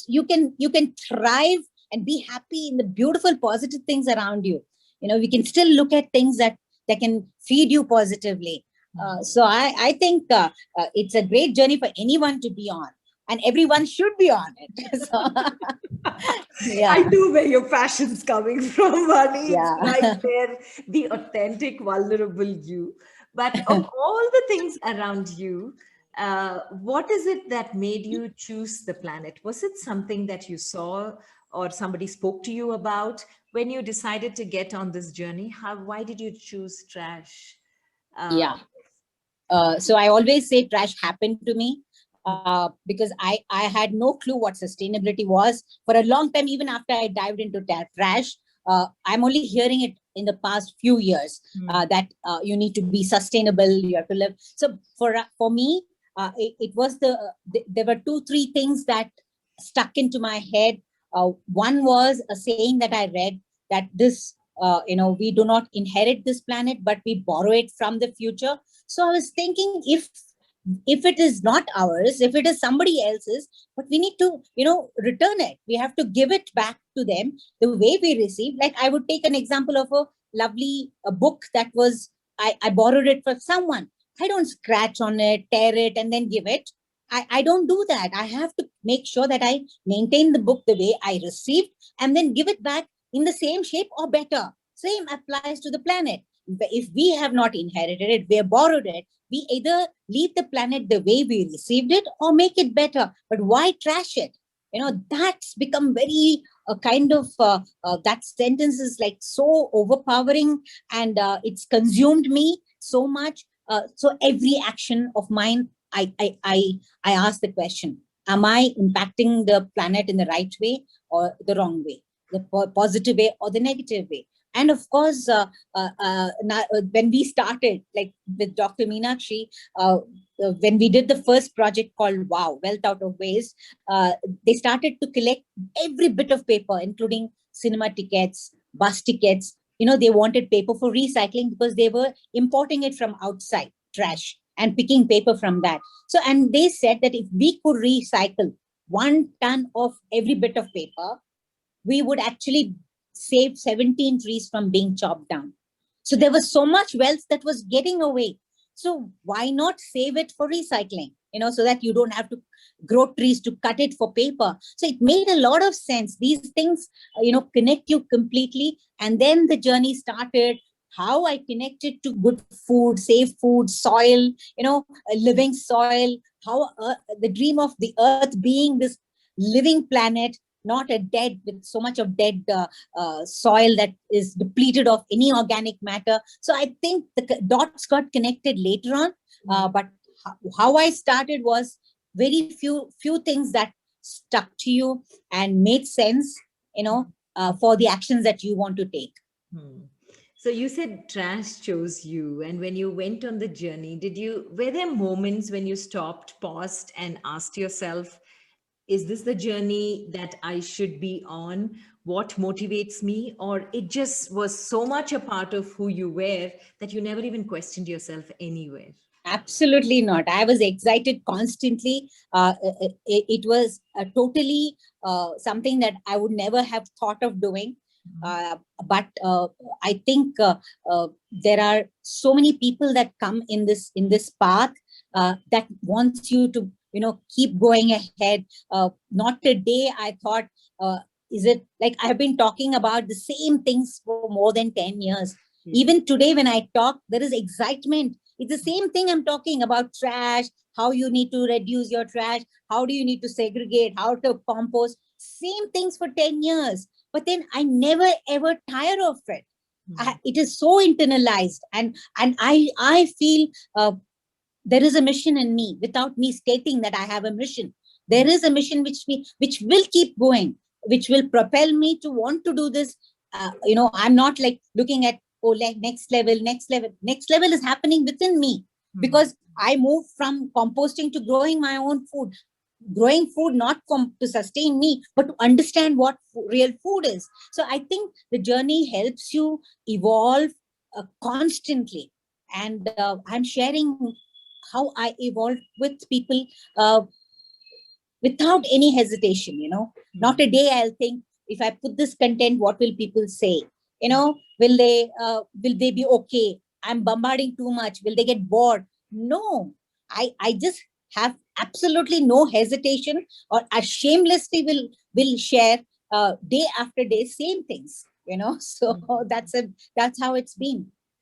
you can thrive and be happy in the beautiful positive things around you. We can still look at things that can feed you positively. So I think it's a great journey for anyone to be on, and everyone should be on it. So, yeah. I know where your passion's coming from, Vani. It's Yeah. right there, the authentic, vulnerable you. But of all the things around you, what is it that made you choose the planet? Was it something that you saw or somebody spoke to you about when you decided to get on this journey? Why did you choose trash? Uh, Yeah. So I always say trash happened to me, because I had no clue what sustainability was for a long time. Even after I dived into trash, I'm only hearing it in the past few years, that you need to be sustainable, you have to live. So for me, it was there were 2-3 things that stuck into my head. One was a saying that I read, that this we do not inherit this planet, but we borrow it from the future. So I was thinking, if it is not ours, if it is somebody else's, but we need to, return it. We have to give it back to them the way we receive. Like, I would take an example of a lovely book that was, I borrowed it from someone. I don't scratch on it, tear it, and then give it. I don't do that. I have to make sure that I maintain the book the way I received, and then give it back in the same shape or better. Same applies to the planet. If we have not inherited it, we have borrowed it, we either leave the planet the way we received it or make it better. But why trash it? That's become very kind of, that sentence is like so overpowering, and it's consumed me so much. So every action of mine, I ask the question, am I impacting the planet in the right way or the wrong way, the positive way or the negative way? And of course, when we started, like with Dr. Meenakshi, when we did the first project called WOW, Wealth Out of Waste, they started to collect every bit of paper, including cinema tickets, bus tickets. They wanted paper for recycling because they were importing it from outside, trash, and picking paper from that. So, and they said that if we could recycle 1 ton of every bit of paper, we would actually save 17 trees from being chopped down. So there was so much wealth that was getting away. So why not save it for recycling? So that you don't have to grow trees to cut it for paper. So it made a lot of sense. These things, connect you completely. And then the journey started. How I connected to good food, safe food, soil, a living soil. How the dream of the earth being this living planet, not a dead, with so much of dead soil that is depleted of any organic matter. So I think the dots got connected later on. But how I started was very few things that stuck to you and made sense, for the actions that you want to take. So you said trash chose you, and when you went on the journey, were there moments when you stopped, paused, and asked yourself, is this the journey that I should be on? What motivates me? Or it just was so much a part of who you were that you never even questioned yourself anywhere? Absolutely not. I was excited constantly. It was totally something that I would never have thought of doing. But I think there are so many people that come in this path that wants you to keep going ahead. Not today. I thought, is it like I have been talking about the same things for more than 10 years? Even today, when I talk, there is excitement. It's the same thing I'm talking about: trash, how you need to reduce your trash, how do you need to segregate, how to compost. Same things for 10 years. But then I never ever tire of it. It is so internalized, and I feel there is a mission in me without me stating that I have a mission. There is a mission which will keep going, which will propel me to want to do this. I'm not like looking at, oh, like next level, next level. Next level is happening within me, because I moved from composting to growing my own food. Growing food not to sustain me, but to understand what real food is. So I think the journey helps you evolve constantly. And I'm sharing how I evolved with people. without any hesitation, not a day I'll think, if I put this content, what will people say? Will they be okay? I'm bombarding too much. Will they get bored? No, I just have absolutely no hesitation, or I shamelessly will share day after day, same things, so that's how it's been.